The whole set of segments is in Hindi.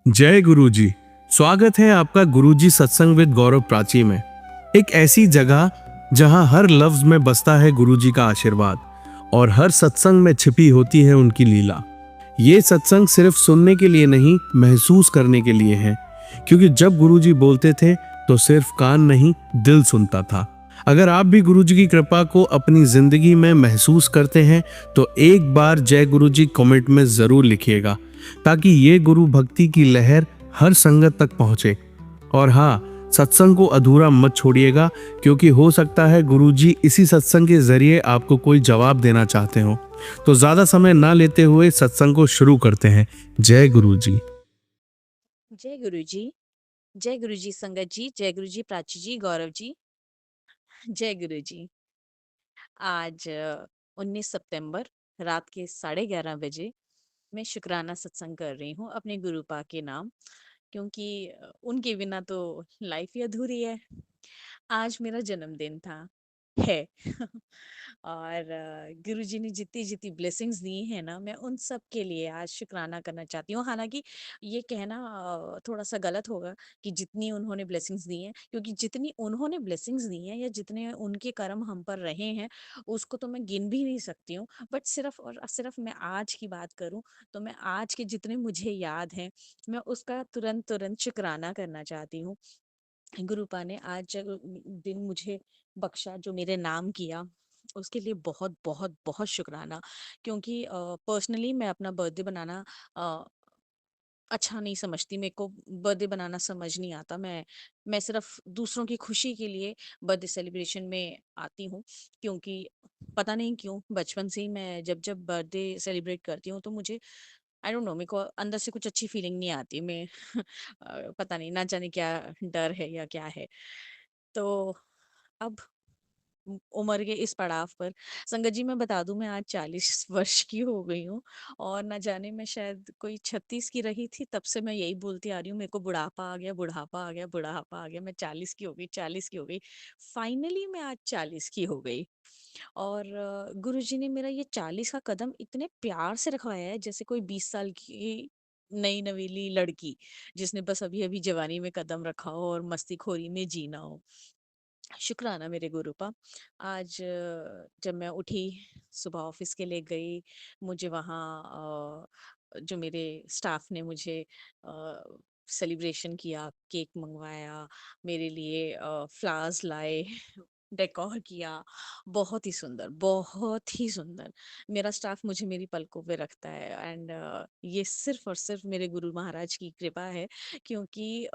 जय गुरुजी। स्वागत है आपका गुरुजी सत्संग विद गौरव प्राची में। एक ऐसी जगह जहां हर लफ्ज में बसता है गुरुजी का आशीर्वाद और हर सत्संग में छिपी होती है उनकी लीला। ये सत्संग सिर्फ सुनने के लिए नहीं, महसूस करने के लिए है, क्योंकि जब गुरुजी बोलते थे तो सिर्फ कान नहीं, दिल सुनता था। अगर आप भी गुरुजी की कृपा को अपनी जिंदगी में महसूस करते हैं तो एक बार जय गुरुजी कमेंट में जरूर लिखिएगा, ताकि ये गुरु भक्ति की लहर हर संगत तक पहुंचे। और हाँ, सत्संग को अधूरा मत छोड़िएगा, क्योंकि हो सकता है गुरुजी इसी सत्संग के जरिए आपको कोई जवाब देना चाहते हो। तो ज्यादा समय ना लेते हुए सत्संग को शुरू करते हैं। जय गुरुजी। जय गुरु जी। जय गुरु जी संगत जी, जय गुरु जी प्राची जी, गौरव जी। जय गुरु जी। आज 19 सितंबर रात के 11:30 बजे मैं शुक्राना सत्संग कर रही हूँ अपने गुरुपा के नाम, क्योंकि उनके बिना तो लाइफ ही अधूरी है। आज मेरा जन्मदिन था, है। और गुरुजी ने जितनी जितनी ब्लेसिंग्स दी हैं ना, मैं उन सब के लिए आज शुक्राना करना चाहती हूँ। हालांकि ये कहना थोड़ा सा गलत होगा कि जितनी उन्होंने ब्लेसिंग्स दी हैं, क्योंकि जितनी उन्होंने ब्लेसिंग्स दी हैं या जितने उनके कर्म हम पर रहे हैं, उसको तो मैं गिन भी नहीं सकती हूँ। बट सिर्फ और सिर्फ मैं आज की बात करूँ तो मैं आज के जितने मुझे याद हैं, मैं उसका तुरंत तुरंत शुक्राना करना चाहती हूँ। गुरुपा ने आज जब दिन मुझे बख्शा, जो मेरे नाम किया, उसके लिए बहुत बहुत बहुत शुक्राना। क्योंकि पर्सनली मैं अपना बर्थडे बनाना अ, अच्छा नहीं समझती। मेरे को बर्थडे बनाना समझ नहीं आता। मैं सिर्फ दूसरों की खुशी के लिए बर्थडे सेलिब्रेशन में आती हूँ। क्योंकि पता नहीं क्यों बचपन से ही मैं जब जब बर्थडे सेलिब्रेट करती हूँ तो मुझे आई डोंट नो, मेरे को अंदर से कुछ अच्छी फीलिंग नहीं आती। मैं पता नहीं, ना जाने क्या डर है या क्या है। तो अब उम्र के इस पड़ाव पर संगत जी मैं बता दूं, मैं आज 40 वर्ष की हो गई हूँ। और ना जाने मैं शायद कोई 36 की रही थी, तब से मैं यही बोलती आ रही हूँ, मेरे को बुढ़ापा आ गया, बुढ़ापा आ गया, बुढ़ापा आ गया। मैं 40 की हो गई, 40 की हो गई। फाइनली मैं आज 40 की हो गई। और गुरुजी ने मेरा ये 40 का कदम इतने प्यार से रखवाया है, जैसे कोई 20 साल की नई नवेली लड़की जिसने बस अभी अभी जवानी में कदम रखा हो और मस्ती खोरी में जीना हो। शुक्राना मेरे गुरुपा। आज जब मैं उठी, सुबह ऑफिस के लिए गई, मुझे वहाँ जो मेरे स्टाफ ने मुझे सेलिब्रेशन किया, केक मंगवाया, मेरे लिए फ्लावर्स लाए, डेकोर किया। बहुत ही सुंदर, बहुत ही सुंदर। मेरा स्टाफ मुझे मेरी पलकों पे रखता है। एंड ये सिर्फ और सिर्फ मेरे गुरु महाराज की कृपा है। क्योंकि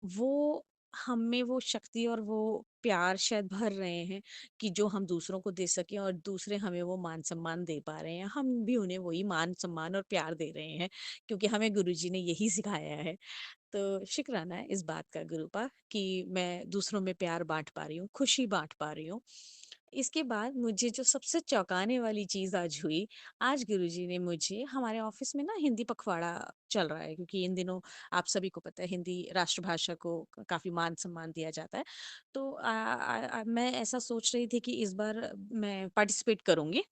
वो हम में वो शक्ति और वो प्यार शायद भर रहे हैं कि जो हम दूसरों को दे सकें, और दूसरे हमें वो मान सम्मान दे पा रहे हैं, हम भी उन्हें वही मान सम्मान और प्यार दे रहे हैं, क्योंकि हमें गुरुजी ने यही सिखाया है। तो शुक्राना है इस बात का गुरुपा कि मैं दूसरों में प्यार बांट पा रही हूँ, खुशी बांट पा रही हूँ। इसके बाद मुझे जो सबसे चौंकाने वाली चीज आज हुई, आज गुरुजी ने मुझे, हमारे ऑफिस में ना हिंदी पखवाड़ा चल रहा है, क्योंकि इन दिनों आप सभी को पता है हिंदी राष्ट्रभाषा को काफी मान सम्मान दिया जाता है। तो मैं ऐसा सोच रही थी कि इस बार मैं पार्टिसिपेट करूंगी।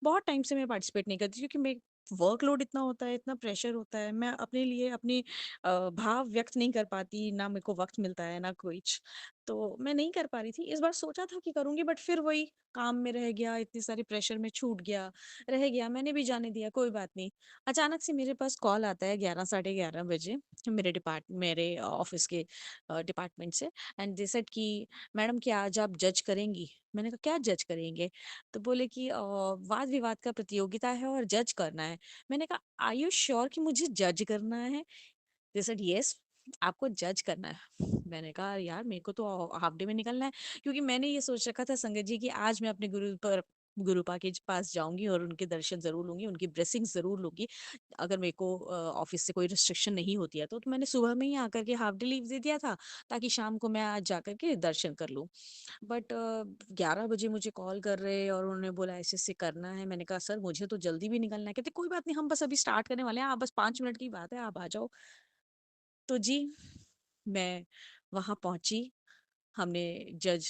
बहुत टाइम से मैं पार्टिसिपेट नहीं करती, क्योंकि मैं वर्कलोड इतना होता है, इतना प्रेशर होता है, मैं अपने लिए अपनी भाव व्यक्त नहीं कर पाती, ना मेरे को वक्त मिलता है ना कुछ। तो मैं नहीं कर पा रही थी। इस बार सोचा था कि करूंगी, बट फिर वही काम में रह गया, इतनी सारी प्रेशर में छूट गया, रह गया, मैंने भी जाने दिया, कोई बात नहीं। अचानक से मेरे पास कॉल आता है 11 साढ़े 11 बजे, मेरे ऑफिस के डिपार्टमेंट से। एंड दे सेड कि मैडम क्या आज आप जज करेंगी? मैंने कहा क्या जज करेंगे? तो बोले कि वाद विवाद का प्रतियोगिता है और जज करना है। मैंने कहा आर यू श्योर कि मुझे जज करना है? दे सेड यस, आपको जज करना है। मैंने कहा यार मेरे को तो हाफ डे में निकलना है। क्योंकि मैंने ये सोच रखा था संगत जी कि आज मैं अपने गुरुपा के पास जाऊंगी और उनके दर्शन जरूर लूंगी, उनकी ब्लेसिंग जरूर लूंगी। अगर मेरे को ऑफिस से कोई रिस्ट्रिक्शन नहीं होती है तो मैंने सुबह में ही आकर के हाफ डे लीव दे दिया था, ताकि शाम को मैं आज जाकर के दर्शन कर लूं। बट 11 बजे मुझे कॉल कर रहे और उन्होंने बोला ऐसे ऐसे करना है। मैंने कहा सर मुझे तो जल्दी भी निकलना है। कहते कोई बात नहीं, हम बस अभी स्टार्ट करने वाले हैं, आप बस 5 मिनट की बात है, आप आ जाओ। तो जी, मैं वहां पहुंची, हमने जज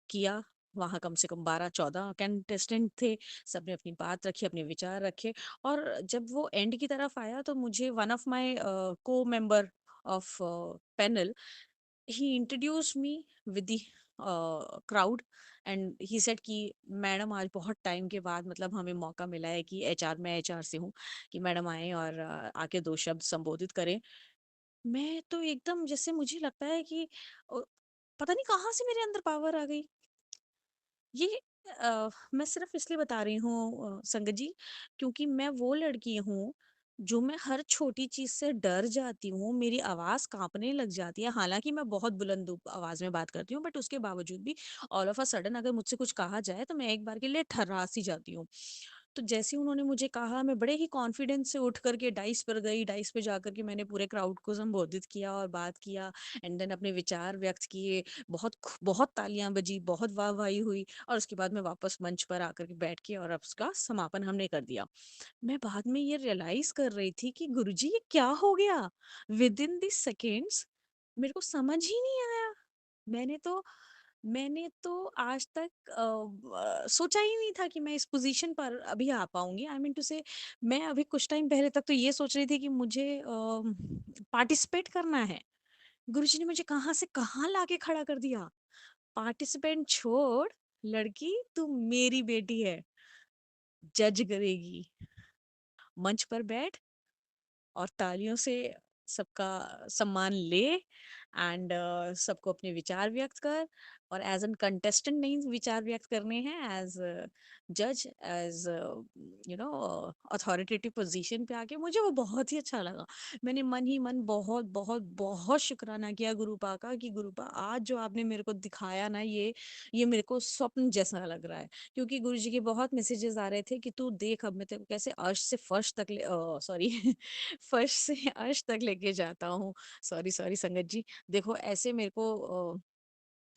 किया, वहाँ कम से कम 12-14 कंटेस्टेंट थे। सबने अपनी बात रखी, अपने विचार रखे और जब वो एंड की तरफ आया तो मुझे one of my co-member of panel he introduced me with the crowd and he said कि मैडम आज बहुत टाइम के बाद मतलब हमें मौका मिला है कि एचआर मैं एचआर से हूँ कि मैडम आए और आके 2 शब्द संबोधित करें। मैं तो एकदम जैसे मुझे लगता है कि अ, पता नहीं कहाँ से मेरे अंदर पावर आ गई। ये मैं सिर्फ इसलिए बता रही हूँ संगत जी, क्योंकि मैं वो लड़की हूँ जो मैं हर छोटी चीज से डर जाती हूँ, मेरी आवाज कांपने लग जाती है। हालांकि मैं बहुत बुलंद आवाज में बात करती हूँ, बट उसके बावजूद भी ऑल ऑफ अ सडन अगर मुझसे कुछ कहा जाए तो मैं एक बार के लिए ठर्रास सी जाती हूँ। तो जैसे ही उन्होंने मुझे कहा, मैं बड़े ही कॉन्फिडेंस से उठ करके डाइस पर गई। डाइस पे जाकर के मैंने पूरे क्राउड को संबोधित किया और बात किया एंड देन अपने विचार व्यक्त किए। बहुत तालियां बजी, बहुत वाहवाही हुई और उसके बाद मैं वापस मंच पर आकर के बैठ के और अब उसका समापन हमने कर दिया। मैं बाद में ये रियलाइज कर रही थी कि गुरुजी ये क्या हो गया? विद इन दिस सेकेंड्स मेरे को समझ ही नहीं आया। मैंने तो मैंने तो आज तक सोचा ही नहीं था कि मैं इस पोजीशन पर अभी आ पाऊंगी। आई मीन टू से मैं अभी कुछ टाइम पहले तक तो ये सोच रही थी कि मुझे पार्टिसिपेट करना है। गुरुजी ने मुझे कहाँ से कहाँ लाके खड़ा कर दिया। पार्टिसिपेंट छोड़, लड़की तू मेरी बेटी है, जज करेगी, मंच पर बैठ और तालियों से सबका सम्मान ले एंड सबको अपने विचार व्यक्त कर। और एज एन कंटेस्टेंट नहीं विचार व्यक्त करने हैं, एज जज, as you know authoritative position पे आके मुझे वो बहुत ही अच्छा लगा। मैंने मन ही मन बहुत बहुत बहुत शुक्राना किया गुरुपा का कि गुरुपा आज जो आपने मेरे को दिखाया ना, ये मेरे को स्वप्न जैसा लग रहा है। क्योंकि गुरुजी के बहुत मैसेजेस आ रहे थे कि तू देख अब मैं तेरे को कैसे अर्श से फर्श तक ले सॉरी फर्श से अर्श तक लेके जाता हूँ। सॉरी सॉरी संगत जी, देखो ऐसे मेरे को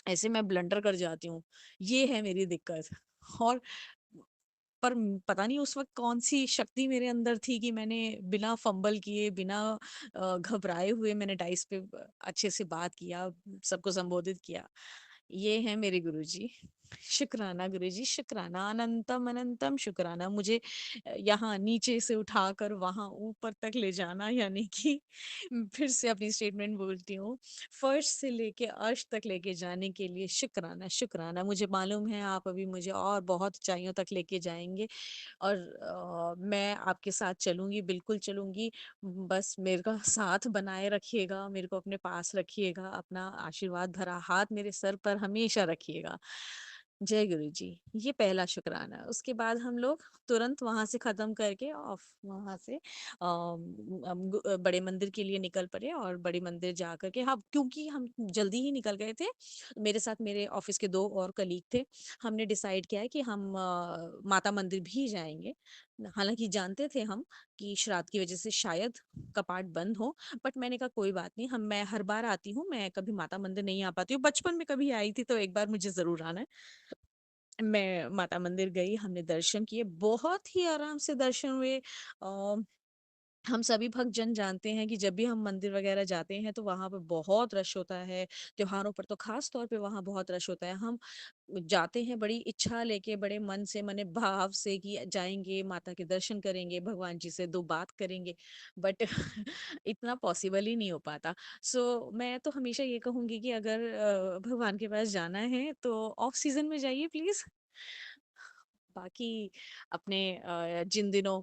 ऐसे मैं ब्लंडर कर जाती हूँ, ये है मेरी दिक्कत। और पर पता नहीं उस वक्त कौन सी शक्ति मेरे अंदर थी कि मैंने बिना फंबल किए, बिना घबराए हुए मैंने डाइस पे अच्छे से बात किया, सबको संबोधित किया। ये है मेरे गुरुजी। शुक्राना गुरुजी, शुक्राना, अनंतम अनंतम शुक्राना। मुझे यहाँ नीचे से उठाकर वहां ऊपर तक ले जाना, यानी कि फिर से अपनी स्टेटमेंट बोलती हूँ, फर्श से लेके अर्श तक लेके जाने के लिए शुक्राना शुक्राना। मुझे मालूम है आप अभी मुझे और बहुत ऊंचाइयों तक लेके जाएंगे और मैं आपके साथ चलूंगी, बिल्कुल चलूंगी। बस मेरे का साथ बनाए रखिएगा, मेरे को अपने पास रखिएगा, अपना आशीर्वाद भरा हाथ मेरे सर पर हमेशा रखिएगा। जय गुरु जी। ये पहला शुक्राना। उसके बाद हम लोग तुरंत वहां से खत्म करके ऑफ वहां से बड़े मंदिर के लिए निकल पड़े और बड़े मंदिर जा करके, हाँ क्योंकि हम जल्दी ही निकल गए थे, मेरे साथ मेरे ऑफिस के 2 और कलीग थे। हमने डिसाइड किया है कि हम माता मंदिर भी जाएंगे। हालांकि जानते थे हम कि श्राद्ध की वजह से शायद कपाट बंद हो, बट मैंने कहा कोई बात नहीं, हम मैं हर बार आती हूँ, मैं कभी माता मंदिर नहीं आ पाती हूँ, बचपन में कभी आई थी तो एक बार मुझे जरूर आना है। मैं माता मंदिर गई, हमने दर्शन किए, बहुत ही आराम से दर्शन हुए। हम सभी भक्त जन जानते हैं कि जब भी हम मंदिर वगैरह जाते हैं तो वहां पर बहुत रश होता है। त्योहारों पर तो खास तौर पे वहां बहुत रश होता है। हम जाते हैं बड़ी इच्छा लेके, बड़े मन से, मने भाव से कि जाएंगे माता के दर्शन करेंगे, भगवान जी से 2 बात करेंगे, बट इतना पॉसिबल ही नहीं हो पाता। सो मैं तो हमेशा ये कहूंगी कि अगर भगवान के पास जाना है तो ऑफ सीजन में जाइए प्लीज। बाकी अपने जिन दिनों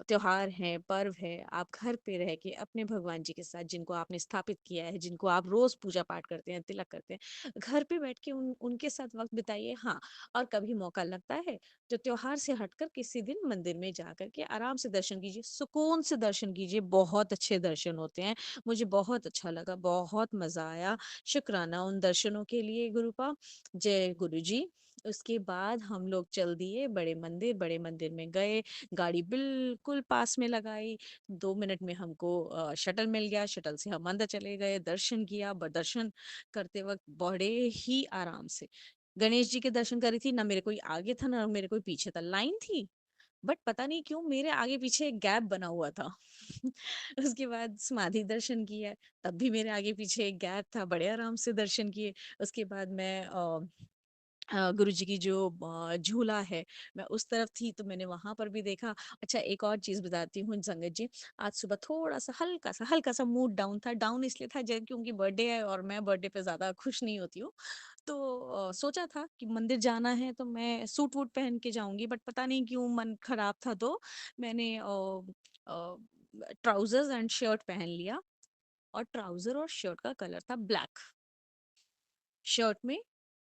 त्योहार हैं, पर्व है, आप घर पे रह के अपने भगवान जी के साथ, जिनको आपने स्थापित किया है, जिनको आप रोज पूजा पाठ करते हैं, तिलक करते हैं, घर पे बैठ के उनके साथ वक्त बिताइए। हाँ, और कभी मौका लगता है तो त्योहार से हटकर किसी दिन मंदिर में जा करके आराम से दर्शन कीजिए, सुकून से दर्शन कीजिए, बहुत अच्छे दर्शन होते हैं। मुझे बहुत अच्छा लगा, बहुत मजा आया। शुक्राना उन दर्शनों के लिए गुरुपा। जय गुरु जी। उसके बाद हम लोग चल दिए बड़े मंदिर। बड़े मंदिर में गए, गाड़ी बिल्कुल पास में लगाई, 2 मिनट में हमको शटल मिल गया, शटल से हम अंदर चले गए, दर्शन किया। दर्शन करते वक्त बड़े ही आराम से गणेश जी के दर्शन करी थी। ना मेरे कोई आगे था ना मेरे कोई पीछे था, लाइन थी, बट पता नहीं क्यों मेरे आगे पीछे एक गैप बना हुआ था। उसके बाद समाधि दर्शन किया, तब भी मेरे आगे पीछे एक गैप था, बड़े आराम से दर्शन किए। उसके बाद मैं गुरुजी की जो झूला है, मैं उस तरफ थी तो मैंने वहाँ पर भी देखा। अच्छा, एक और चीज़ बताती हूँ संगत जी, आज सुबह थोड़ा-सा हल्का-सा मूड डाउन था। डाउन इसलिए था क्योंकि बर्थडे है और मैं बर्थडे पे ज़्यादा खुश नहीं होती हूँ। तो सोचा था कि मंदिर जाना है तो मैं सूट-वूट पहन के जाऊँगी, बट पता नहीं क्यों मन खराब था तो मैंने अ, ट्राउज़र्स एंड शर्ट पहन लिया, और ट्राउज़र और शर्ट का कलर था ब्लैक। शर्ट में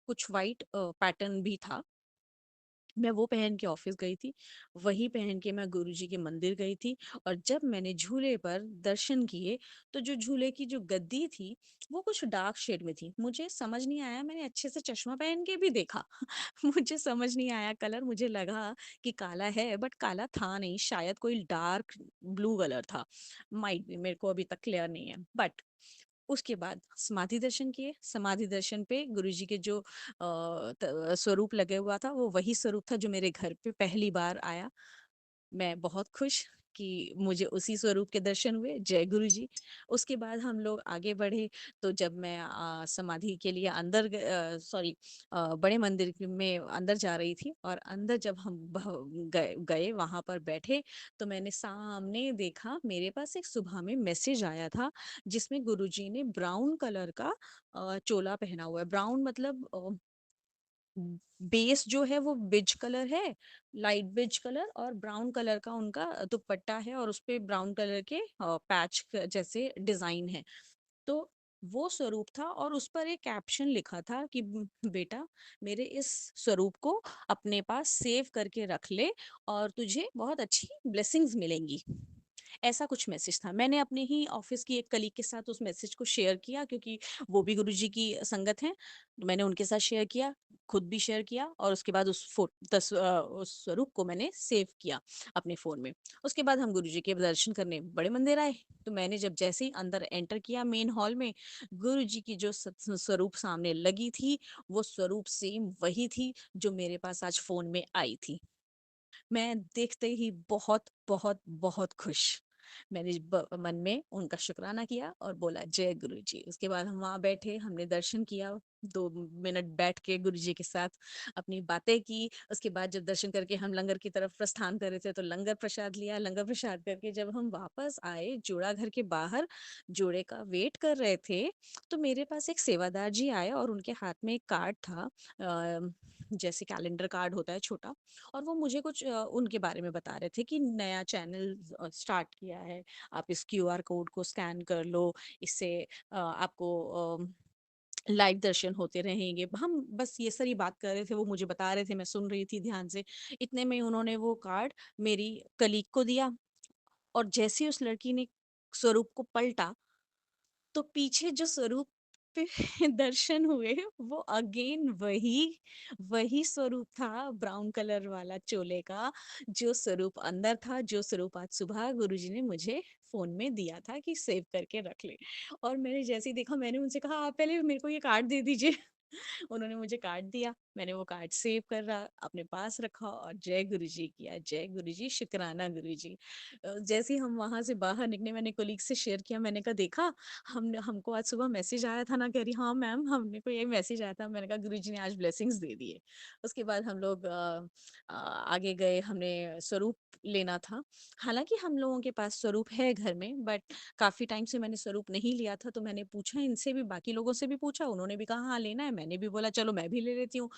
कुछ व्हाइट पैटर्न भी था। मैं वो पहन के ऑफिस गई थी, वही पहन के मैं गुरुजी के मंदिर गई थी। और जब मैंने झूले पर दर्शन किए, तो जो झूले की जो गद्दी थी, वो कुछ डार्क शेड में थी। मुझे समझ नहीं आया, मैंने अच्छे से चश्मा पहन के भी देखा। मुझे समझ नहीं आया कलर, मुझे लगा कि काला है, बट काला था नहीं, शायद कोई डार्क ब्लू कलर था। माइट बी, मेरे को अभी तक क्लियर नहीं है। बट उसके बाद समाधि दर्शन किए। समाधि दर्शन पे गुरुजी के जो स्वरूप लगे हुआ था, वो वही स्वरूप था जो मेरे घर पे पहली बार आया। मैं बहुत खुश कि मुझे उसी स्वरूप के दर्शन हुए। जय गुरु जी। उसके बाद हम लोग आगे बढ़े, तो जब मैं समाधि के लिए अंदर सॉरी बड़े मंदिर में अंदर जा रही थी, और अंदर जब हम गए गए वहां पर बैठे, तो मैंने सामने देखा, मेरे पास एक सुबह में मैसेज आया था जिसमें गुरुजी ने ब्राउन कलर का चोला पहना हुआ है। ब्राउन मतलब बेस जो है वो बिज कलर है, लाइट बिज कलर, और ब्राउन कलर का उनका दुपट्टा है, और उसपे ब्राउन कलर के पैच जैसे डिजाइन है। तो वो स्वरूप था, और उस पर एक कैप्शन लिखा था कि बेटा, मेरे इस स्वरूप को अपने पास सेव करके रख ले, और तुझे बहुत अच्छी ब्लेसिंग्स मिलेंगी। ऐसा कुछ मैसेज था। मैंने अपने ही ऑफिस की एक कलीग के साथ उस मैसेज को शेयर किया, क्योंकि वो भी गुरुजी की संगत हैं। तो मैंने उनके साथ शेयर किया, खुद भी शेयर किया, और उसके बाद उस स्वरूप को मैंने सेव किया अपने फ़ोन में। उसके बाद हम गुरुजी के दर्शन करने बड़े मंदिर आए। तो मैंने जब जैसे ही अंदर एंटर किया मेन हॉल में, गुरुजी की जो स्वरूप सामने लगी थी, वो स्वरूप सेम वही थी जो मेरे पास आज फ़ोन में आई थी। मैं देखते ही बहुत, बहुत, बहुत खुश। मैंने मन में उनका शुक्राना किया और बोला जय गुरुजी। उसके बाद हम वहाँ बैठे, हमने दर्शन किया, 2 मिनट बैठ के गुरुजी के साथ अपनी बातें की। उसके बाद जब दर्शन करके हम लंगर की तरफ प्रस्थान कर रहे थे, तो लंगर प्रसाद लिया। लंगर प्रसाद करके जब हम वापस आए, जोड़ा घर के बाहर जोड़े का वेट कर रहे थे, तो मेरे पास एक सेवादार जी आए, और उनके हाथ में एक कार्ड था, जैसे कैलेंडर कार्ड होता है छोटा, और वो मुझे कुछ उनके बारे में बता रहे थे कि नया चैनल स्टार्ट किया है, आप इस क्यूआर कोड को स्कैन कर लो, इससे आपको लाइव दर्शन होते रहेंगे। हम बस ये सारी बात कर रहे थे, वो मुझे बता रहे थे, मैं सुन रही थी ध्यान से। इतने में उन्होंने वो कार्ड मेरी कलीग को दिया, और जैसे ही उस लड़की ने स्वरूप को पलटा, तो पीछे जो स्वरूप पे दर्शन हुए, वो अगेन वही वही स्वरूप था, ब्राउन कलर वाला चोले का, जो स्वरूप अंदर था, जो स्वरूप आज सुबह गुरुजी ने मुझे फोन में दिया था कि सेव करके रख ले। और मैंने जैसे ही देखा, मैंने उनसे कहा आप पहले मेरे को ये कार्ड दे दीजिए। उन्होंने मुझे कार्ड दिया, मैंने वो कार्ड सेव कर रहा अपने पास रखा, और जय गुरुजी किया। जय गुरुजी, शुक्राना गुरुजी। जैसे ही हम वहां से बाहर निकले, मैंने कोलीग से शेयर किया, मैंने कहा देखा, हमने हमको आज सुबह मैसेज आया था ना, कह रही हाँ मैम, हमने को ये मैसेज आया था। मैंने कहा गुरुजी ने आज ब्लेसिंग्स दे दिए। उसके बाद हम लोग आगे गए, हमने स्वरूप लेना था। हालांकि हम लोगों के पास स्वरूप है घर में, बट काफी टाइम से मैंने स्वरूप नहीं लिया था, तो मैंने पूछा इनसे भी, बाकी लोगों से भी पूछा, उन्होंने भी कहा हाँ लेना है, मैंने भी बोला चलो मैं भी ले लेती हूँ।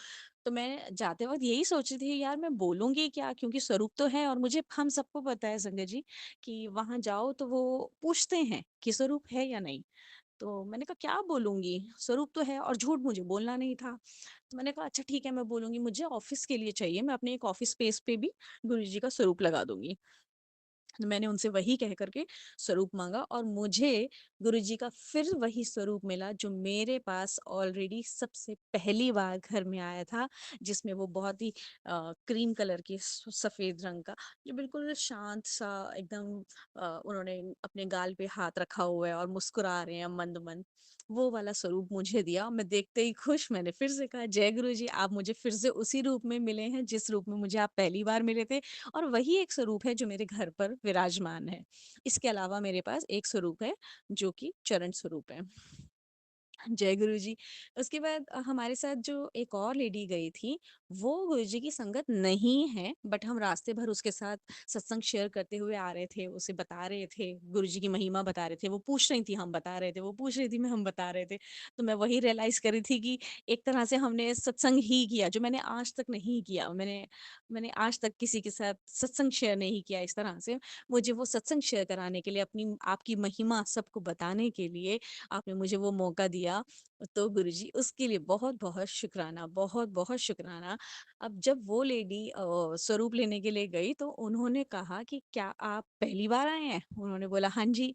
तो मैं जाते वक्त यही सोच रही थी, यार मैं बोलूंगी क्या, क्योंकि स्वरूप तो है, और मुझे हम सबको पता है संजय जी कि वहां जाओ तो वो पूछते हैं कि स्वरूप है या नहीं। तो मैंने कहा क्या बोलूंगी, स्वरूप तो है, और झूठ मुझे बोलना नहीं था। तो मैंने कहा अच्छा ठीक है, मैं बोलूंगी, मुझे ऑफिस के लिए चाहिए, मैं अपने एक ऑफिस स्पेस पे भी गुरु जी का स्वरूप लगा दूंगी। तो मैंने उनसे वही कह करके स्वरूप मांगा, और मुझे गुरुजी का फिर वही स्वरूप मिला जो मेरे पास ऑलरेडी सबसे पहली बार घर में आया था, जिसमें वो बहुत ही क्रीम कलर के सफेद रंग का, जो बिल्कुल शांत सा एकदम, उन्होंने अपने गाल पे हाथ रखा हुआ है और मुस्कुरा रहे हैं मंद मंद, वो वाला स्वरूप मुझे दिया। मैं देखते ही खुश, मैंने फिर से कहा जय गुरु जी, आप मुझे फिर से उसी रूप में मिले हैं जिस रूप में मुझे आप पहली बार मिले थे, और वही एक स्वरूप है जो मेरे घर पर विराजमान है। इसके अलावा मेरे पास एक स्वरूप है जो कि चरण स्वरूप है। जय गुरुजी। उसके बाद हमारे साथ जो एक और लेडी गई थी, वो गुरुजी की संगत नहीं है, बट हम रास्ते भर उसके साथ सत्संग शेयर करते हुए आ रहे थे, उसे बता रहे थे, गुरुजी की महिमा बता रहे थे। वो पूछ रही थी, हम बता रहे थे, वो पूछ रही थी, मैं हम बता रहे थे। तो मैं वही रियलाइज़ कर रही थी कि एक तरह से हमने सत्संग ही किया, जो मैंने आज तक नहीं किया। मैंने मैंने आज तक किसी के साथ सत्संग शेयर नहीं किया इस तरह से। मुझे वो सत्संग शेयर कराने के लिए, अपनी आपकी महिमा सबको बताने के लिए आपने मुझे वो मौका दिया, तो गुरुजी उसके लिए बहुत-बहुत शुक्राना, बहुत-बहुत शुक्राना। अब जब वो लेडी स्वरूप लेने के लिए गई तो उन्होंने कहा कि क्या आप पहली बार आए हैं? उन्होंने बोला हाँ जी।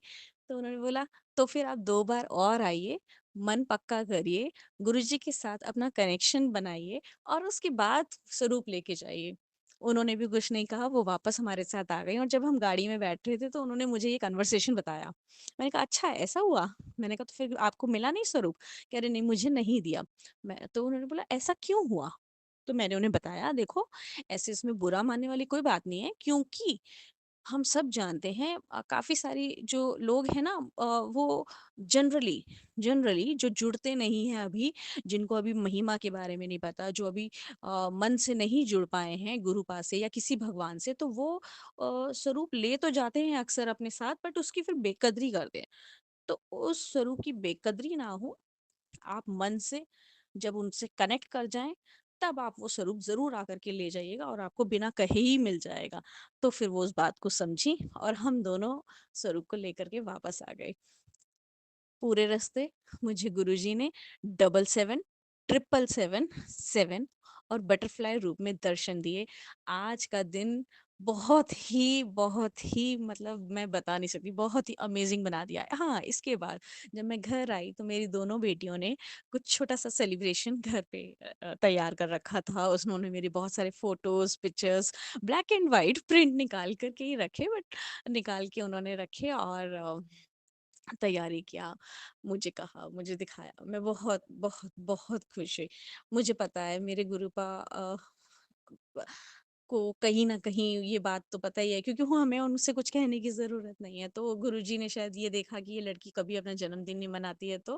तो उन्होंने बोला तो फिर आप 2 बार और आइए, मन पक्का करिए, गुरुजी के साथ अपना कनेक्शन बनाइए और उसके बाद स्वरूप लेके जाइए। उन्होंने भी कुछ नहीं कहा, वो वापस हमारे साथ आ गई और जब हम गाड़ी में बैठ रहे थे तो उन्होंने मुझे ये कन्वर्सेशन बताया। मैंने कहा अच्छा ऐसा हुआ? मैंने कहा तो फिर आपको मिला नहीं स्वरूप? कह रहे नहीं मुझे नहीं दिया। मैं तो उन्होंने बोला ऐसा क्यों हुआ? तो मैंने उन्हें बताया देखो ऐसे इसमें बुरा मानने वाली कोई बात नहीं है, क्योंकि हम सब जानते हैं काफ़ी सारी जो लोग हैं ना, वो जनरली जनरली जो जुड़ते नहीं हैं अभी, जिनको अभी महिमा के बारे में नहीं पता, जो अभी मन से नहीं जुड़ पाए हैं गुरु पास से या किसी भगवान से, तो वो स्वरूप ले तो जाते हैं अक्सर अपने साथ, बट उसकी फिर बेकदरी करते हैं। तो उस स्वरूप की बेकदरी ना हो, आप मन से जब उनसे कनेक्ट कर जाएँ, तब आप वो स्वरूप ज़रूर आकर के ले जाइएगा और आपको बिना कहे ही मिल जाएगा। तो फिर वो उस बात को समझी और हम दोनों स्वरूप को लेकर के वापस आ गए। पूरे रास्ते मुझे गुरुजी ने 777, 777, 7 और बटरफ्लाई रूप में दर्शन दिए। आज का दिन बहुत ही मतलब मैं बता नहीं सकती, बहुत ही अमेज़िंग बना दिया। हाँ, इसके बाद जब मैं घर आई तो मेरी दोनों बेटियों ने कुछ छोटा-सा सेलिब्रेशन घर पे तैयार कर रखा था। उन्होंने मेरे बहुत सारे photos, pictures black and white print निकाल कर के ही रखे, बट निकाल के उन्होंने रखे और तैयारी किया, मुझे कहा, मुझे दिखाया। मैं बहुत खुश हुई। मुझे पता है मेरे गुरुपा ब को कहीं न कहीं ये बात तो पता ही है, क्योंकि वो हमें उनसे कुछ कहने की ज़रूरत नहीं है। तो गुरुजी ने शायद ये देखा कि ये लड़की कभी अपना जन्मदिन नहीं मनाती है, तो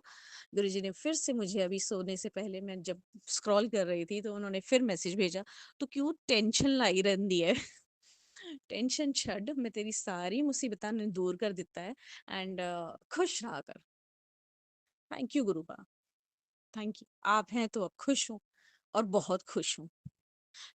गुरुजी ने फिर से मुझे अभी सोने से पहले मैं जब स्क्रॉल कर रही थी तो उन्होंने फिर मैसेज भेजा, "तू क्यों टेंशन लाई रहंदी है?" टेंशन छड्ड, मैं तेरी सारी मुसीबतां ने दूर कर दिता है एंड खुश रहा कर। थैंक यू गुरुबा, थैंक यू। आप हैं तो अब खुश हूँ और बहुत खुश हूँ।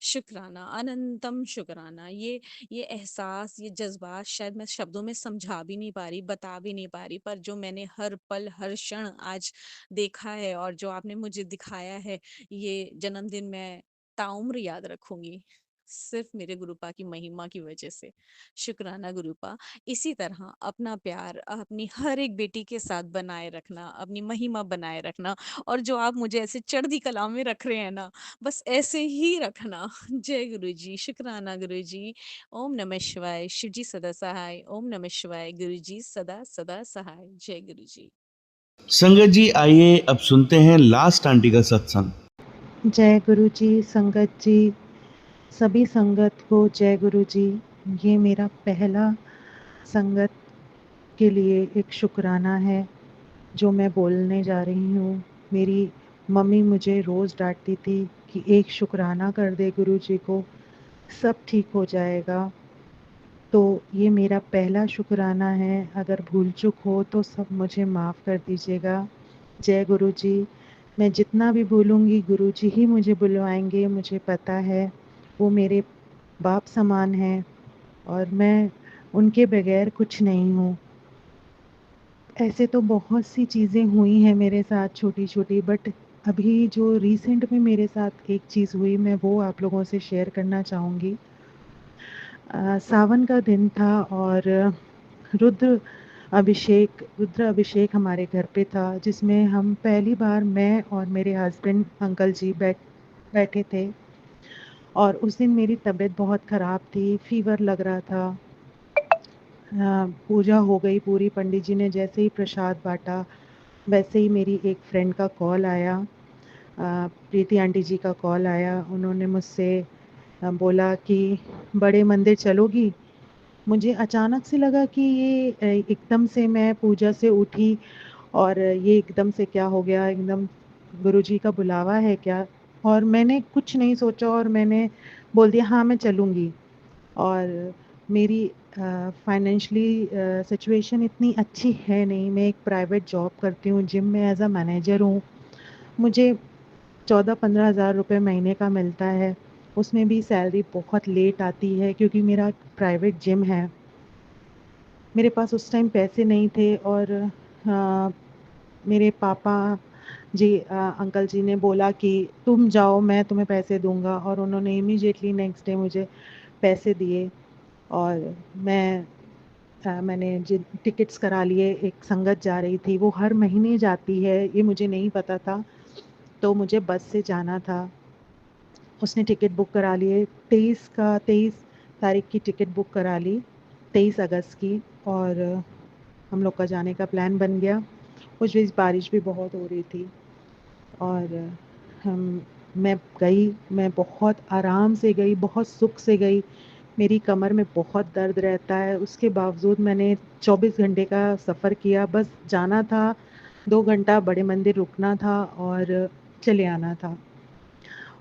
शुक्राना, अनंतम शुक्राना। ये एहसास, ये जज़्बात शायद मैं शब्दों में समझा भी नहीं पा रही, बता भी नहीं पा रही, पर जो मैंने हर पल, हर क्षण आज देखा है और जो आपने मुझे दिखाया है, ये जन्मदिन मैं ताउम्र याद रखूँगी। सिर्फ़ मेरे गुरुपा की महिमा की वजह से। शुक्राना गुरुपा। इसी तरह अपना प्यार अपनी हर एक बेटी के साथ बनाए रखना, अपनी महिमा बनाए रखना और जो आप मुझे ऐसे चढ़ती कला में रख रहे हैं ना, बस ऐसे ही रखना। जय गुरुजी, शुक्राना गुरुजी। ओम नमः शिवाय, शिव जी सदा सहाय। ओम नमः शिवाय, गुरुजी सदा सदा सहाय। जय गुरुजी। संगत जी आइए अब सुनते हैं लास्ट आंटी का सत्संग। जय गुरु जी, संगत जी, सभी संगत को जय गुरु जी। ये मेरा पहला संगत के लिए एक शुक्राना है जो मैं बोलने जा रही हूँ। मेरी मम्मी मुझे रोज़ डांटती थी कि एक शुक्राना कर दे गुरु जी को, सब ठीक हो जाएगा। तो ये मेरा पहला शुक्राना है, अगर भूल चूक हो तो सब मुझे माफ़ कर दीजिएगा। जय गुरु जी। मैं जितना भी बोलूँगी गुरु जी ही मुझे बुलवाएंगे, मुझे पता है। वो मेरे बाप समान हैं और मैं उनके बगैर कुछ नहीं हूँ। ऐसे तो बहुत सी चीज़ें हुई हैं मेरे साथ छोटी-छोटी, बट अभी जो रिसेंट में मेरे साथ एक चीज़ हुई मैं वो आप लोगों से शेयर करना चाहूँगी। सावन का दिन था और रुद्र अभिषेक हमारे घर पे था, जिसमें हम पहली बार मैं और मेरे हस्बैंड अंकल जी बैठे थे। और उस दिन मेरी तबीयत बहुत ख़राब थी, फ़ीवर लग रहा था। पूजा हो गई पूरी, पंडित जी ने जैसे ही प्रसाद बाँटा, वैसे ही मेरी एक फ्रेंड का कॉल आया, प्रीति आंटी जी का कॉल आया। उन्होंने मुझसे बोला कि बड़े मंदिर चलोगी? मुझे अचानक से लगा कि ये एकदम से मैं पूजा से उठी और ये एकदम से क्या हो गया, एकदम गुरुजी का बुलावा है क्या? और मैंने कुछ नहीं सोचा और मैंने बोल दिया हाँ, मैं चलूँगी। और मेरी फाइनेंशियली सिचुएशन इतनी अच्छी है नहीं, मैं एक प्राइवेट जॉब करती हूँ, जिम में एज़ अ मैनेजर हूँ। मुझे 14-15 हज़ार रुपए महीने का मिलता है, उसमें भी सैलरी बहुत लेट आती है क्योंकि मेरा प्राइवेट जिम है। मेरे पास उस टाइम पैसे नहीं थे और मेरे पापा जी अंकल जी ने बोला कि तुम जाओ, मैं तुम्हें पैसे दूँगा, और उन्होंने इमीडिएटली नेक्स्ट डे मुझे पैसे दिए। और मैंने जिन टिकट्स करा लिए, एक संगत जा रही थी, वो हर महीने जाती है, ये मुझे नहीं पता था, तो मुझे बस से जाना था। उसने टिकट बुक करा लिए, 23 तारीख की टिकट बुक करा ली, 23 अगस्त की, और हम लोग का जाने का प्लान बन गया। उस बीच बारिश भी बहुत हो रही थी और हम मैं गई, मैं बहुत आराम से गई, बहुत सुख से गई। मेरी कमर में बहुत दर्द रहता है, उसके बावजूद मैंने 24 घंटे का सफ़र किया। बस जाना था, 2 घंटा बड़े मंदिर रुकना था और चले आना था।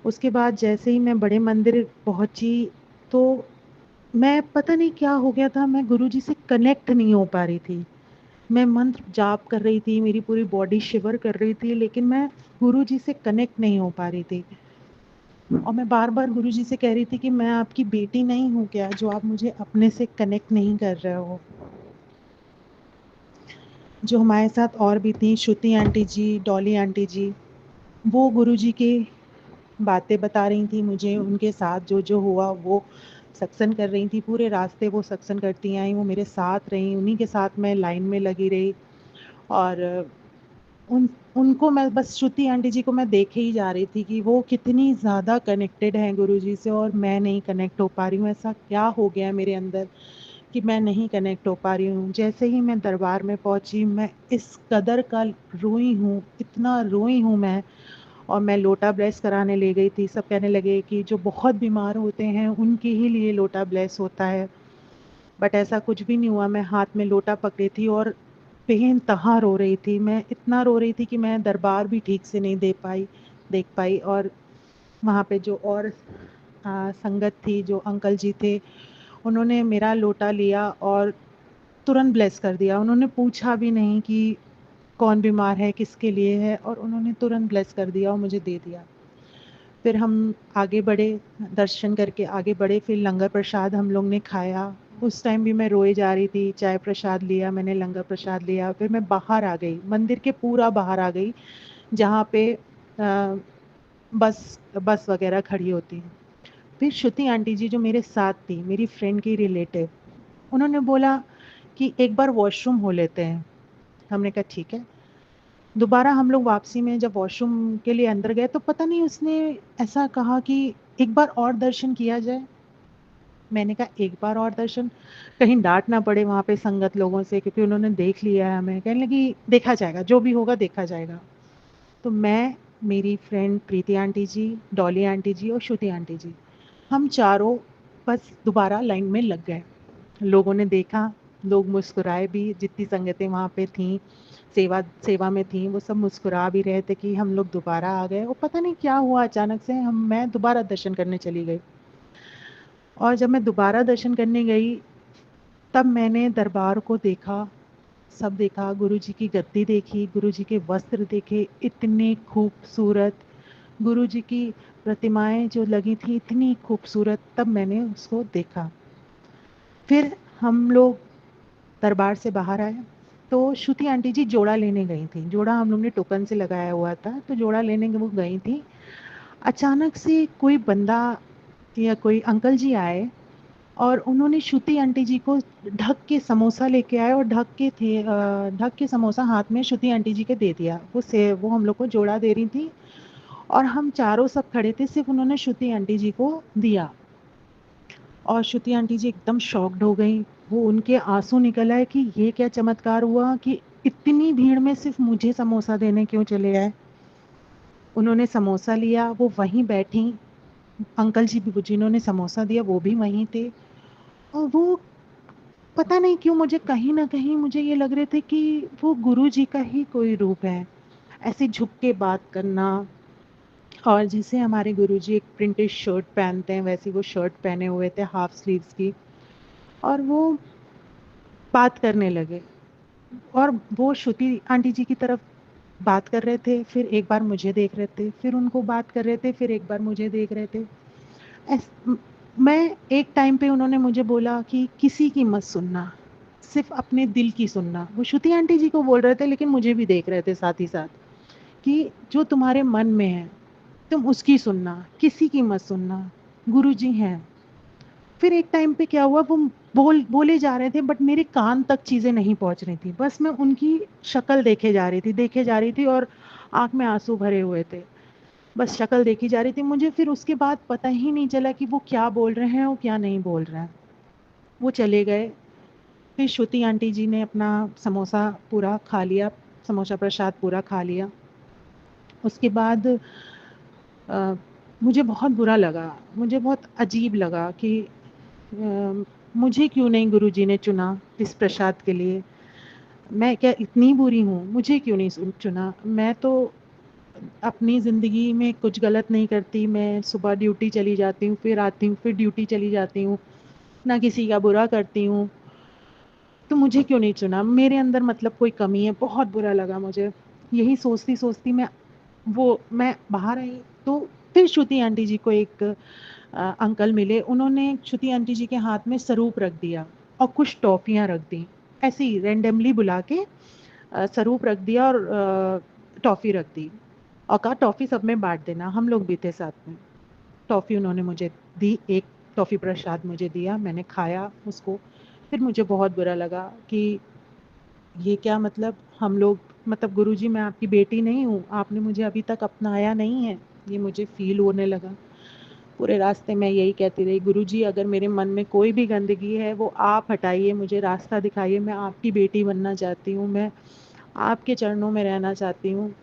उसके बाद जैसे ही मैं बड़े मंदिर पहुँची, तो मैं पता नहीं क्या हो गया था, मैं गुरुजी से कनेक्ट नहीं हो पा रही थी। मैं मंत्र जाप कर रही थी, मेरी पूरी बॉडी शिवर कर रही थी, लेकिन मैं गुरुजी से कनेक्ट नहीं हो पा रही थी। और मैं बार-बार गुरुजी से कह रही थी कि मैं आपकी बेटी नहीं हूँ क्या, जो आप मुझे अपने से कनेक्ट नहीं कर रहे हो? जो हमारे साथ और भी थी, श्रुति आंटी जी, डॉली आंटी जी, वो गुरुजी की बातें बता रही थी मुझे, उनके साथ जो-जो हुआ वो सत्संग कर रही थी, पूरे रास्ते वो सत्संग करती आईं, वो मेरे साथ रहीं, उन्हीं के साथ मैं लाइन में लगी रही। और उन उनको मैं बस, श्रुति आंटी जी को मैं देखे ही जा रही थी कि वो कितनी ज़्यादा कनेक्टेड हैं गुरुजी से और मैं नहीं कनेक्ट हो पा रही हूँ। ऐसा क्या हो गया है मेरे अंदर कि मैं नहीं कनेक्ट हो पा रही हूँ। जैसे ही मैं दरबार में पहुँची, मैं इस कदर का रोई हूँ, इतना रोई हूँ मैं। और मैं लोटा ब्लेस कराने ले गई थी। सब कहने लगे कि जो बहुत बीमार होते हैं उनके ही लिए लोटा ब्लेस होता है। बट ऐसा कुछ भी नहीं हुआ। मैं हाथ में लोटा पकड़ी थी और बेइंतहा रो रही थी। मैं इतना रो रही थी कि मैं दरबार भी ठीक से नहीं देख पाई। और वहाँ पे जो और संगत थी, जो अंकल जी थे, उन्होंने मेरा लोटा लिया और तुरंत ब्लेस कर दिया। उन्होंने पूछा भी नहीं कि कौन बीमार है, किसके लिए है, और उन्होंने तुरंत ब्लेस कर दिया और मुझे दे दिया। फिर हम आगे बढ़े, दर्शन करके आगे बढ़े, फिर लंगर प्रसाद हम लोग ने खाया। उस टाइम भी मैं रोए जा रही थी, चाय प्रसाद लिया मैंने, लंगर प्रसाद लिया, फिर मैं बाहर आ गई, मंदिर के पूरा बाहर आ गई, जहाँ पे बस वगैरह खड़ी होती हैं। फिर श्रुति आंटी जी जो मेरे साथ थी, मेरी फ्रेंड की रिलेटिव, उन्होंने बोला कि एक बार वॉशरूम हो लेते हैं। हमने कहा ठीक है। दोबारा हम लोग वापसी में जब वॉशरूम के लिए अंदर गए, तो पता नहीं उसने ऐसा कहा कि एक बार और दर्शन किया जाए। मैंने कहा एक बार और दर्शन, कहीं डांट ना पड़े वहाँ पे संगत लोगों से, क्योंकि उन्होंने देख लिया है हमें। कहने लगी देखा जाएगा, जो भी होगा देखा जाएगा। तो मैं, मेरी फ्रेंड प्रीति आंटी जी, डॉली आंटी जी और श्रुति आंटी जी, हम चारों बस दोबारा लाइन में लग गए। लोगों ने देखा, लोग मुस्कुराए भी, जितनी संगतें वहाँ पे थीं, सेवा सेवा में थीं, वो सब मुस्कुरा भी रहे थे कि हम लोग दोबारा आ गए। और पता नहीं क्या हुआ, अचानक से मैं दोबारा दर्शन करने चली गई। और जब मैं दोबारा दर्शन करने गई, तब मैंने दरबार को देखा, सब देखा, गुरुजी की गद्दी देखी, गुरुजी के वस्त्र देखे, इतने खूबसूरत, गुरुजी की प्रतिमाएँ जो लगी थी इतनी खूबसूरत, तब मैंने उसको देखा। फिर हम लोग दरबार से बाहर आए, तो श्रुति आंटी जी जोड़ा लेने गई थीं। जोड़ा हम लोग ने टोकन से लगाया हुआ था, तो जोड़ा लेने वो गई थीं। अचानक से कोई बंदा या कोई अंकल जी आए और उन्होंने श्रुति आंटी जी को ढक के समोसा लेके आए और ढक के समोसा हाथ में श्रुति आंटी जी के दे दिया। वो हम लोग को जोड़ा दे रही थी और हम चारों सब खड़े थे, सिर्फ उन्होंने श्रुति आंटी जी को दिया। और श्रुति आंटी जी एकदम शॉक्ड हो गई। वो, उनके आंसू निकल आए कि ये क्या चमत्कार हुआ कि इतनी भीड़ में सिर्फ मुझे समोसा देने क्यों चले आए। उन्होंने समोसा लिया, वो वहीं बैठी, अंकल जी भी जिन्होंने समोसा दिया वो भी वहीं थे। और वो पता नहीं क्यों मुझे कहीं न कहीं मुझे ये लग रहे थे कि वो गुरुजी का ही कोई रूप है। ऐसे झुक के बात करना, और जैसे हमारे गुरुजी एक प्रिंटेड शर्ट पहनते हैं, वैसी वो शर्ट पहने हुए थे हाफ स्लीव्स की, और वो बात करने लगे, और वो श्रुति आंटी जी की तरफ बात कर रहे थे, फिर एक बार मुझे देख रहे थे, फिर उनको बात कर रहे थे, फिर एक बार मुझे देख रहे थे। ऐस म मैं एक टाइम पे उन्होंने मुझे बोला कि किसी की मत सुनना, सिर्फ़ अपने दिल की सुनना। वो श्रुति आंटी जी को बोल रहे थे, लेकिन मुझे भी देख रहे थे साथ ही साथ, कि जो तुम्हारे मन में है, तुम उसकी सुनना, किसी की मत सुनना, गुरुजी हैं। फिर एक टाइम पे क्या हुआ, वो बोले जा रहे थे, बट मेरे कान तक चीज़ें नहीं पहुँच रही थी। बस मैं उनकी शक्ल देखे जा रही थी, और आँख में आँसू भरे हुए थे। बस शक्ल देखी जा रही थी। मुझे फिर उसके बाद पता ही नहीं चला कि वो क्या बोल रहे हैं और क्या नहीं बोल रहे हैं। वो चले गए। फिर श्रुति आंटी जी ने अपना समोसा पूरा खा लिया, समोसा प्रसाद पूरा खा लिया। उसके बाद अ, मुझे बहुत बुरा लगा, मुझे बहुत अजीब लगा कि मुझे क्यों नहीं गुरुजी ने चुना इस प्रसाद के लिए? मैं क्या इतनी बुरी हूँ? मुझे क्यों नहीं चुना? मैं तो अपनी ज़िंदगी में कुछ गलत नहीं करती। मैं सुबह ड्यूटी चली जाती हूँ, फिर आती हूँ, फिर ड्यूटी चली जाती हूँ, ना किसी का बुरा करती हूँ, तो मुझे क्यों नहीं चुना? मेरे अंदर मतलब कोई कमी है। बहुत बुरा लगा मुझे। यही सोचती-सोचती मैं बाहर आई, तो फिर श्रुति आंटी जी को एक अंकल मिले। उन्होंने श्रुति आंटी जी के हाथ में सरूप रख दिया और कुछ टॉफ़ियाँ रख दी। ऐसे ही रैंडमली बुला के सरूप रख दिया, और टॉफ़ी रख दी, और कहा टॉफ़ी सब में बाँट देना। हम लोग भी थे साथ में। टॉफ़ी उन्होंने मुझे दी, एक टॉफ़ी प्रसाद मुझे दिया, मैंने खाया उसको। फिर मुझे बहुत बुरा लगा कि ये क्या, मतलब हम लोग, मतलब गुरुजी मैं आपकी बेटी नहीं हूँ, आपने मुझे अभी तक अपनाया नहीं है, ये मुझे फ़ील होने लगा। पूरे रास्ते मैं यही कहती रही, गुरुजी अगर मेरे मन में कोई भी गंदगी है वो आप हटाइए, मुझे रास्ता दिखाइए, मैं आपकी बेटी बनना चाहती हूँ, मैं आपके चरणों में रहना चाहती हूँ।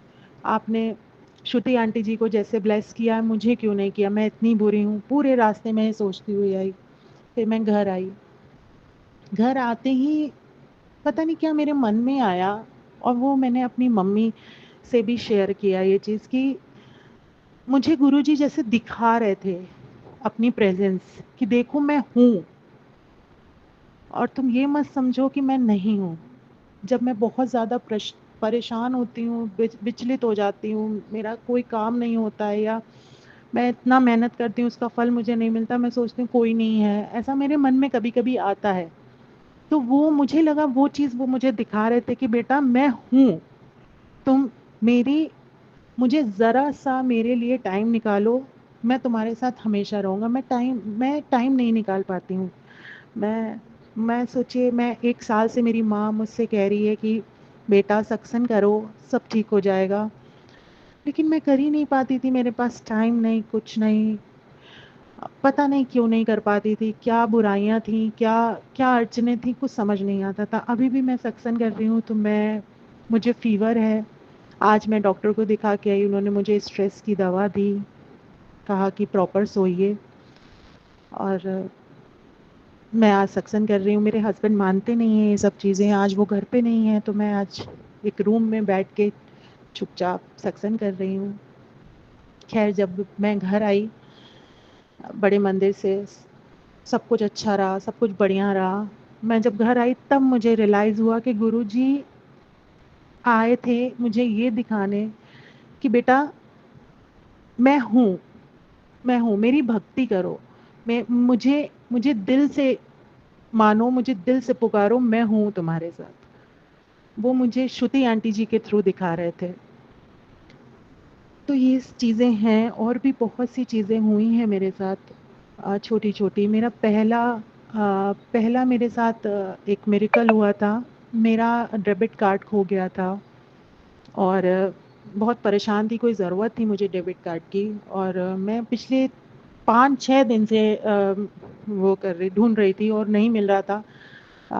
आपने श्रुति आंटी जी को जैसे ब्लेस किया है, मुझे क्यों नहीं किया? मैं इतनी बुरी हूँ। पूरे रास्ते में ये सोचती हुई आई। फिर मैं घर आई। घर आते ही पता नहीं क्या मेरे मन में आया, और वो मैंने अपनी मम्मी से भी शेयर किया ये चीज़, कि मुझे गुरुजी जैसे दिखा रहे थे अपनी प्रेज़ेंस, कि देखो मैं हूँ, और तुम ये मत समझो कि मैं नहीं हूँ। जब मैं बहुत ज़्यादा परेशान होती हूँ, विचलित हो जाती हूँ, मेरा कोई काम नहीं होता है, या मैं इतना मेहनत करती हूँ उसका फल मुझे नहीं मिलता, मैं सोचती हूँ कोई नहीं है, ऐसा मेरे मन में कभी-कभी आता है। तो वो मुझे लगा, वो चीज़ वो मुझे दिखा रहे थे कि बेटा मैं हूँ, तुम मेरी मुझे ज़रा-सा मेरे लिए टाइम निकालो, मैं तुम्हारे साथ हमेशा रहूँगा। मैं टाइम नहीं निकाल पाती हूँ। मैं मैं सोचिए, मैं 1 साल से मेरी माँ मुझसे कह रही है कि बेटा सत्संग करो, सब ठीक हो जाएगा। लेकिन मैं कर ही नहीं पाती थी, मेरे पास टाइम नहीं, कुछ नहीं। पता नहीं क्यों नहीं कर पाती थी, क्या बुराइयाँ थीं, क्या क्या अड़चनें थीं, कुछ समझ नहीं आता था। अभी भी मैं सत्संग कर रही हूँ, तो मुझे फ़ीवर है। आज मैं डॉक्टर को दिखा के आई, उन्होंने मुझे स्ट्रेस की दवा दी, कहा कि प्रॉपर सोइए, और मैं आज सत्संग कर रही हूँ। मेरे हस्बैंड मानते नहीं हैं ये सब चीज़ें। आज वो घर पे नहीं हैं, तो मैं आज एक रूम में बैठ के चुपचाप सत्संग कर रही हूँ। ख़ैर जब मैं घर आई बड़े मंदिर से, सब कुछ अच्छा रहा, सब कुछ बढ़िया रहा। मैं जब घर आई तब मुझे रियलाइज़ हुआ कि गुरुजी आए थे मुझे ये दिखाने कि बेटा मैं हूँ, मैं हूँ, मेरी भक्ति करो। मैं मुझे मुझे दिल से मानो, मुझे दिल से पुकारो, मैं हूँ तुम्हारे साथ। वो मुझे श्रुति आंटी जी के थ्रू दिखा रहे थे। तो ये चीज़ें हैं, और भी बहुत सी चीज़ें हुई हैं मेरे साथ, छोटी-छोटी। पहला मेरे साथ एक मिरेकल हुआ था। मेरा डेबिट कार्ड खो गया था, और बहुत परेशान थी, कोई ज़रूरत थी मुझे डेबिट कार्ड की, और मैं पिछले 5-6 दिन से वो ढूँढ रही थी और नहीं मिल रहा था।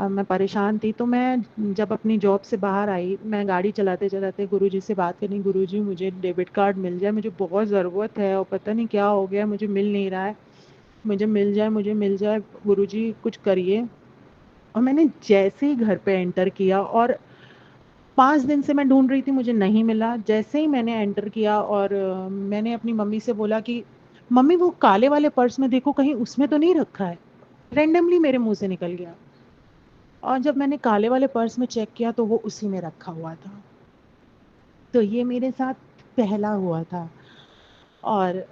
मैं परेशान थी, तो मैं जब अपनी जॉब से बाहर आई, मैं गाड़ी चलाते-चलाते गुरुजी से बात करी, गुरुजी मुझे डेबिट कार्ड मिल जाए, मुझे बहुत ज़रूरत है, और पता नहीं क्या हो गया, मुझे मिल नहीं रहा है। मुझे मिल जाए, गुरुजी कुछ करिए। और मैंने जैसे ही घर पे एंटर किया और 5 दिन से मैं ढूँढ रही थी, मुझे नहीं मिला। जैसे ही मैंने एंटर किया और मैंने अपनी मम्मी से बोला कि मम्मी वो काले वाले पर्स में देखो कहीं उसमें तो नहीं रखा है? रैंडमली मेरे मुँह से निकल गया। और जब मैंने काले वाले पर्स में चेक किया तो वो उसी में रखा हुआ था। तो ये मेरे साथ पहला हुआ था। और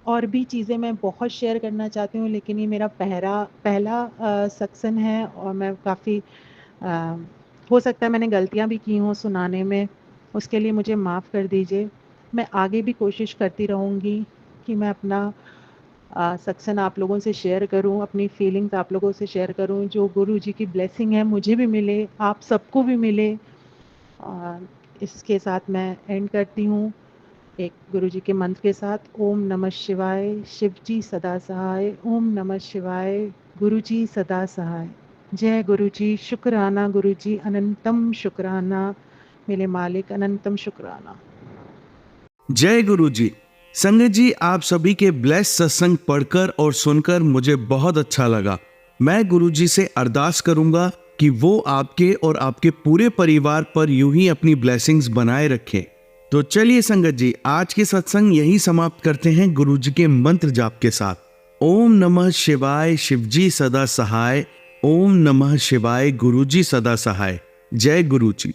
और भी चीज़ें मैं बहुत शेयर करना चाहती हूँ, लेकिन ये मेरा पहला सत्संग है और मैं काफ़ी अ, हो सकता है मैंने गलतियाँ भी की हों सुनाने में, उसके लिए मुझे माफ़ कर दीजिए। मैं आगे भी कोशिश करती रहूँगी कि मैं अपना सत्संग आप लोगों से शेयर करूँ, अपनी फीलिंग्स आप लोगों से शेयर करूँ, जो गुरुजी की ब्लेसिंग है मुझे भी मिले, आप सबको भी मिले। अ, इसके साथ मैं एंड करती हूँ एक गुरुजी के मंत्र के साथ। ओम नमः शिवाय, शिवजी सदा सहाय। ओम नमः शिवाय, गुरुजी सदा सहाय। जय गुरुजी, शुक्राना गुरुजी, अनंतम शुक्राना, मेरे मालिक अनंतम शुक्राना। जय गुरु जी। संगत जी, आप सभी के ब्लेस सत्संग पढ़कर और सुनकर मुझे बहुत अच्छा लगा। मैं गुरु जी से अरदास करूंगा कि वो आपके और आपके पूरे परिवार पर यूं ही अपनी ब्लेसिंग्स बनाए रखें। तो चलिए संगत जी, आज के सत्संग यही समाप्त करते हैं गुरु जी के मंत्र जाप के साथ। ओम नमः शिवाय, शिवजी सदा सहाय। ओम नमः शिवाय, गुरु जी सदा सहाय। जय गुरु जी।